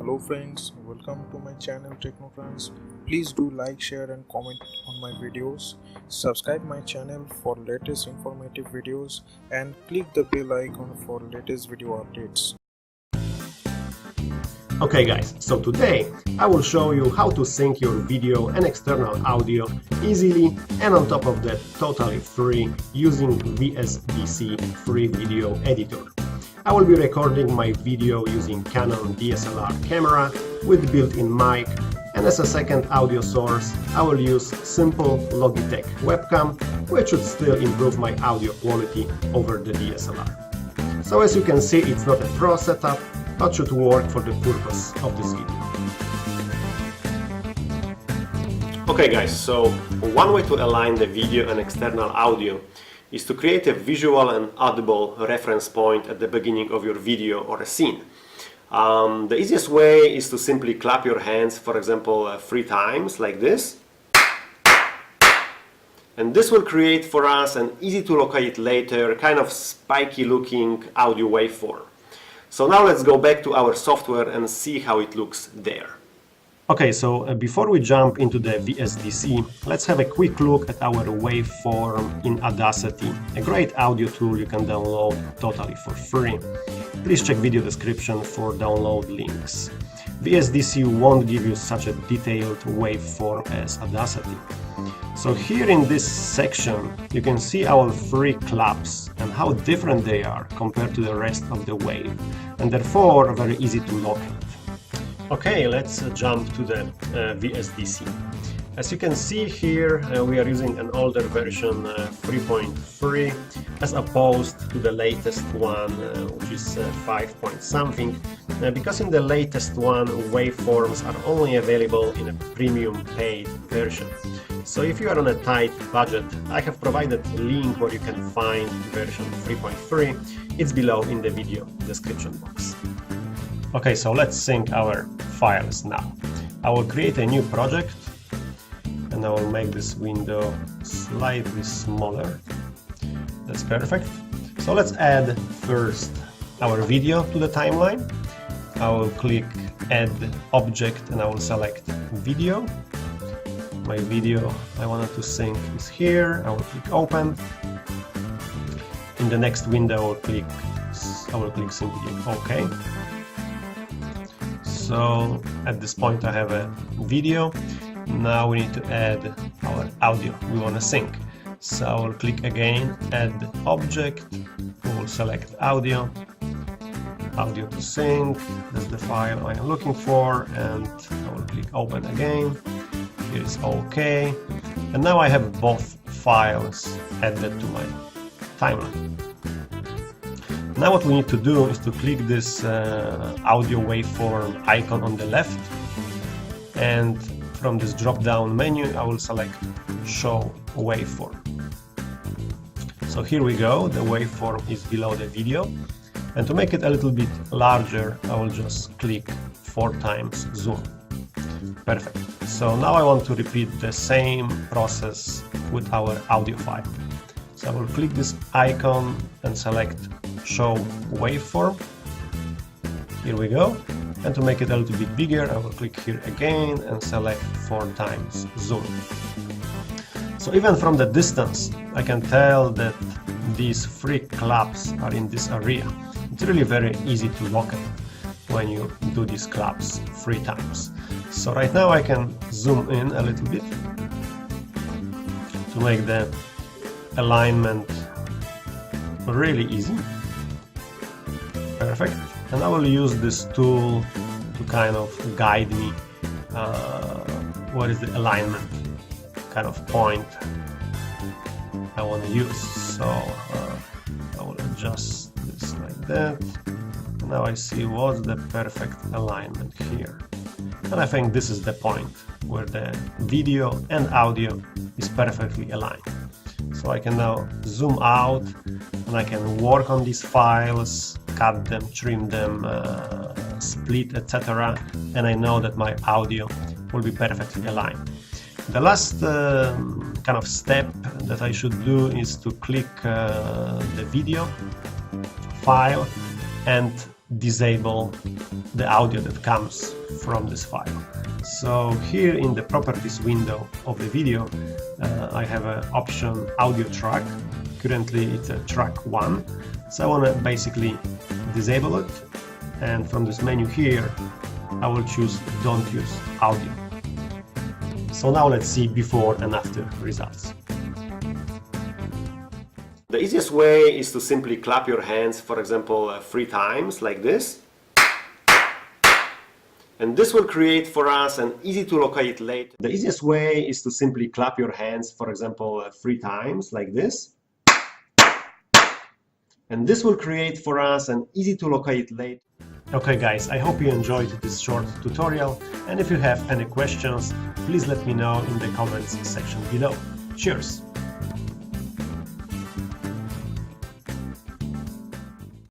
Hello friends, welcome to my channel Technofriends. Please do like, share and comment on my videos. Subscribe my channel for latest informative videos and click the bell icon for latest video updates. Okay guys, so today I will show you how to sync your video and external audio easily and on top of that totally free using VSDC Free Video Editor. I will be recording my video using Canon DSLR camera with built-in mic, and as a second audio source I will use simple Logitech webcam, which should still improve my audio quality over the DSLR. So as you can see, it's not a pro setup, but should work for the purpose of this video. Okay guys, so one way to align the video and external audio is to create a visual and audible reference point at the beginning of your video or a scene. The easiest way is to simply clap your hands, for example, 3 times like this. And this will create for us an easy to locate later, kind of spiky looking audio waveform. So now let's go back to our software and see how it looks there. Okay, so before we jump into the VSDC, let's have a quick look at our waveform in Audacity, a great audio tool you can download totally for free. Please check video description for download links. VSDC won't give you such a detailed waveform as Audacity. So here in this section you can see our 3 claps and how different they are compared to the rest of the wave, and therefore very easy to locate. Okay, let's jump to the VSDC. As you can see here, we are using an older version 3.3 as opposed to the latest one, which is 5 point something, because in the latest one waveforms are only available in a premium paid version. So if you are on a tight budget, I have provided a link where you can find version 3.3. It's below in the video description box. Okay, so let's sync our files now. I will create a new project and I will make this window slightly smaller. That's perfect. So let's add first our video to the timeline. I will click add object and I will select video. My video I wanted to sync is here. I will click open. In the next window I will click simply OK. So at this point I have a video. Now we need to add our audio we want to sync. So I will click again, add object, we will select audio to sync, that's the file I am looking for, and I will click open again. Here is OK, and now I have both files added to my timeline. Now what we need to do is to click this audio waveform icon on the left, and from this drop-down menu I will select show waveform. So here we go, the waveform is below the video, and to make it a little bit larger I will just click 4 times zoom. Perfect. So now I want to repeat the same process with our audio file. So I will click this icon and select show waveform. Here we go. And to make it a little bit bigger, I will click here again and select 4 times zoom. So even from the distance, I can tell that these 3 claps are in this area. It's really very easy to locate when you do these claps 3 times. So right now I can zoom in a little bit to make the alignment really easy. Perfect. And I will use this tool to kind of guide me what is the alignment kind of point I want to use. So I will adjust this like that. Now I see what's the perfect alignment here. And I think this is the point where the video and audio is perfectly aligned. So I can now zoom out and I can work on these files, cut them, trim them, split, etc. And I know that my audio will be perfectly aligned. The last kind of step that I should do is to click the video file and disable the audio that comes from this file. So here in the properties window of the video, I have an option audio track. Currently it's a track 1. So I want to basically disable it, and from this menu here I will choose don't use audio. So now let's see before and after results. The easiest way is to simply clap your hands, for example, 3 times like this. And this will create for us an easy to locate later. The easiest way is to simply clap your hands, for example, 3 times like this. And this will create for us an easy to locate later. Okay guys, I hope you enjoyed this short tutorial, and if you have any questions, please let me know in the comments section below. Cheers!